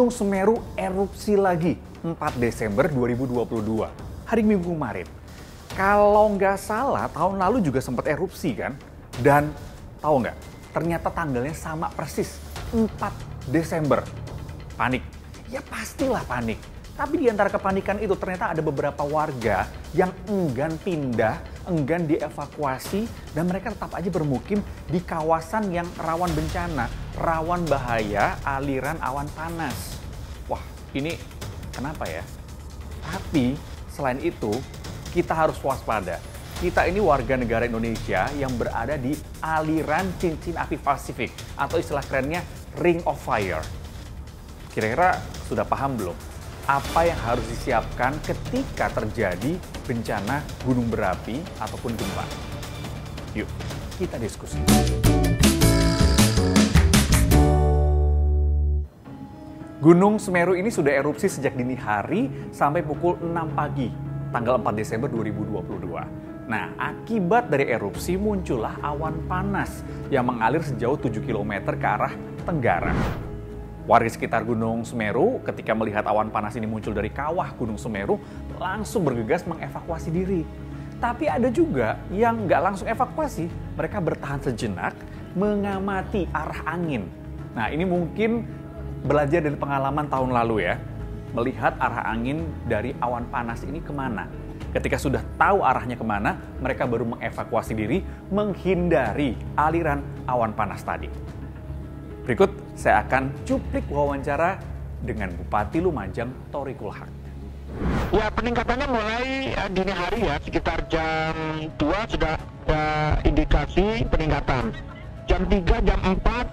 Gunung Semeru erupsi lagi 4 Desember 2022, hari Minggu kemarin. Kalau nggak salah tahun lalu juga sempat erupsi kan? Dan tahu nggak, ternyata tanggalnya sama persis, 4 Desember. Panik, ya pastilah panik. Tapi di antara kepanikan itu ternyata ada beberapa warga yang enggan pindah, enggan dievakuasi, dan mereka tetap aja bermukim di kawasan yang rawan bencana, rawan bahaya aliran awan panas. Wah, ini kenapa ya? Tapi selain itu, kita harus waspada. Kita ini warga negara Indonesia yang berada di aliran cincin api Pasifik, atau istilah kerennya Ring of Fire. Kira-kira sudah paham belum? Apa yang harus disiapkan ketika terjadi bencana gunung berapi ataupun gempa? Yuk, kita diskusi. Gunung Semeru ini sudah erupsi sejak dini hari sampai pukul 6 pagi, tanggal 4 Desember 2022. Nah, akibat dari erupsi muncullah awan panas yang mengalir sejauh 7 km ke arah tenggara. Warga sekitar Gunung Semeru ketika melihat awan panas ini muncul dari kawah Gunung Semeru langsung bergegas mengevakuasi diri. Tapi ada juga yang nggak langsung evakuasi, mereka bertahan sejenak mengamati arah angin. Nah, ini mungkin belajar dari pengalaman tahun lalu ya, melihat arah angin dari awan panas ini kemana. Ketika sudah tahu arahnya kemana, mereka baru mengevakuasi diri menghindari aliran awan panas tadi. Berikut saya akan cuplik wawancara dengan Bupati Lumajang, Tori Kulhak. Ya, peningkatannya mulai dini hari ya, sekitar jam 2 sudah ada indikasi peningkatan. Jam 3, jam 4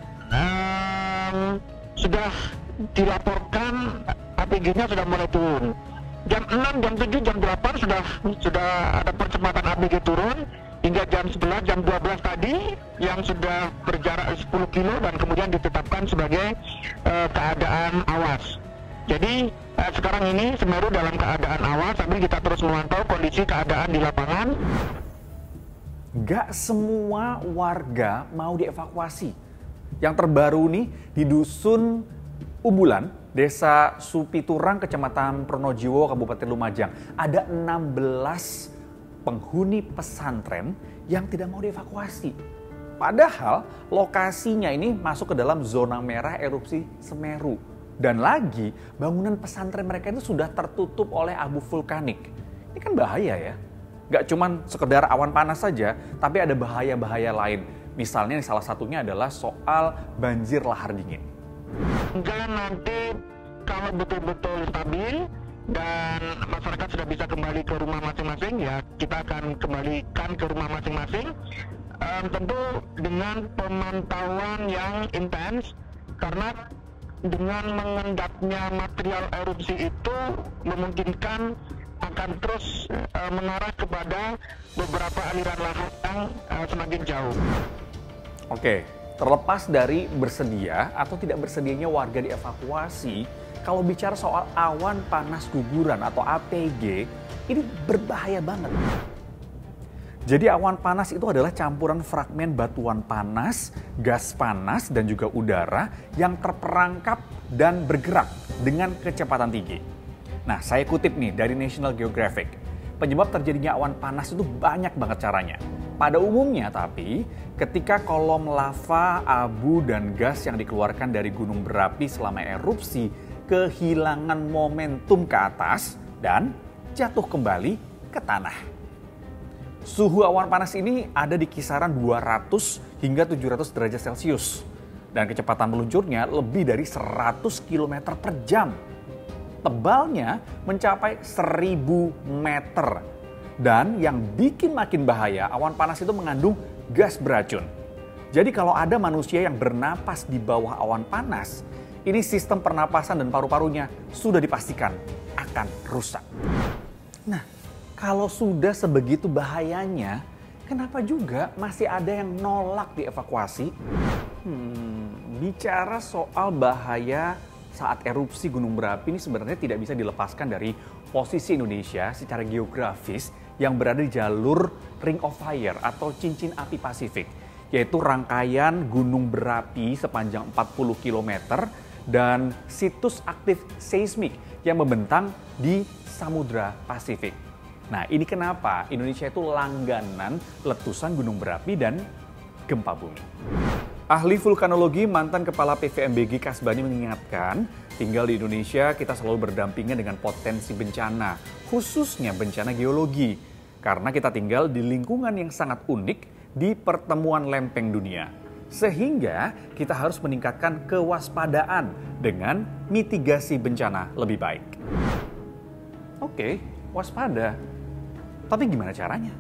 sudah dilaporkan APG-nya sudah mulai turun. Jam 6, jam 7, jam 8 sudah ada percepatan APG turun. Hingga jam 11, jam 12 tadi yang sudah berjarak 10 kilo dan kemudian ditetapkan sebagai keadaan awas. Jadi sekarang ini Semeru dalam keadaan awas sambil kita terus memantau kondisi keadaan di lapangan. Gak semua warga mau dievakuasi. Yang terbaru nih di Dusun Ubulan, Desa Supiturang, Kecamatan Pronojiwo, Kabupaten Lumajang. Ada 16 penghuni pesantren yang tidak mau dievakuasi. Padahal lokasinya ini masuk ke dalam zona merah erupsi Semeru. Dan lagi bangunan pesantren mereka itu sudah tertutup oleh abu vulkanik. Ini kan bahaya ya. Gak cuman sekedar awan panas saja, tapi ada bahaya-bahaya lain. Misalnya salah satunya adalah soal banjir lahar dingin. Enggak, nanti kalau betul-betul stabil dan masyarakat sudah bisa kembali ke rumah masing-masing, ya kita akan kembalikan ke rumah masing-masing, tentu dengan pemantauan yang intens, karena dengan mengendapnya material erupsi itu memungkinkan akan terus mengarah kepada beberapa aliran lahar yang semakin jauh. Oke, terlepas dari bersedia atau tidak bersedianya warga dievakuasi, kalau bicara soal awan panas guguran atau APG, ini berbahaya banget. Jadi awan panas itu adalah campuran fragmen batuan panas, gas panas, dan juga udara yang terperangkap dan bergerak dengan kecepatan tinggi. Nah, saya kutip nih dari National Geographic. Penyebab terjadinya awan panas itu banyak banget caranya. Pada umumnya tapi, ketika kolom lava, abu, dan gas yang dikeluarkan dari gunung berapi selama erupsi kehilangan momentum ke atas dan jatuh kembali ke tanah. Suhu awan panas ini ada di kisaran 200 hingga 700 derajat Celcius. Dan kecepatan meluncurnya lebih dari 100 km per jam. Tebalnya mencapai 1000 meter. Dan yang bikin makin bahaya, awan panas itu mengandung gas beracun. Jadi kalau ada manusia yang bernapas di bawah awan panas, ini sistem pernapasan dan paru-parunya sudah dipastikan akan rusak. Nah, kalau sudah sebegitu bahayanya, kenapa juga masih ada yang nolak dievakuasi? Bicara soal bahaya saat erupsi gunung berapi ini sebenarnya tidak bisa dilepaskan dari posisi Indonesia secara geografis yang berada di jalur Ring of Fire atau cincin api Pasifik, yaitu rangkaian gunung berapi sepanjang 40 km dan situs aktif seismik yang membentang di Samudra Pasifik. Nah, ini kenapa Indonesia itu langganan letusan gunung berapi dan gempa bumi. Ahli vulkanologi mantan Kepala PVMBG Kasbani mengingatkan, tinggal di Indonesia kita selalu berdampingan dengan potensi bencana, khususnya bencana geologi. Karena kita tinggal di lingkungan yang sangat unik di pertemuan lempeng dunia. Sehingga kita harus meningkatkan kewaspadaan dengan mitigasi bencana lebih baik. Oke, waspada. Tapi gimana caranya?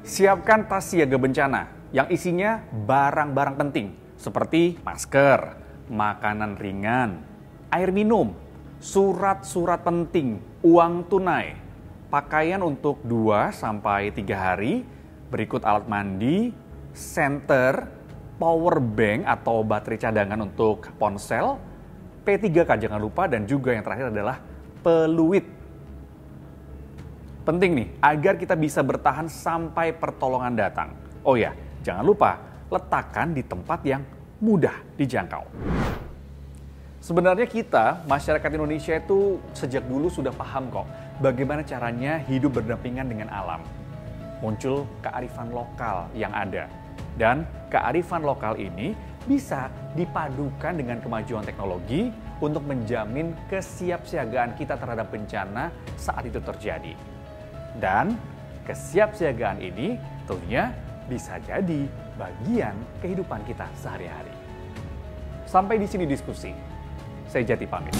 Siapkan tas siaga bencana yang isinya barang-barang penting seperti masker, makanan ringan, air minum, surat-surat penting, uang tunai, pakaian untuk 2-3 hari, berikut alat mandi, senter, power bank atau baterai cadangan untuk ponsel, P3K jangan lupa, dan juga yang terakhir adalah peluit. Penting nih, agar kita bisa bertahan sampai pertolongan datang. Oh ya, jangan lupa letakkan di tempat yang mudah dijangkau. Sebenarnya kita, masyarakat Indonesia itu sejak dulu sudah paham kok bagaimana caranya hidup berdampingan dengan alam. Muncul kearifan lokal yang ada. Dan kearifan lokal ini bisa dipadukan dengan kemajuan teknologi untuk menjamin kesiapsiagaan kita terhadap bencana saat itu terjadi. Dan kesiapsiagaan ini tentunya bisa jadi bagian kehidupan kita sehari-hari. Sampai di sini diskusi. Saya Jati pamit.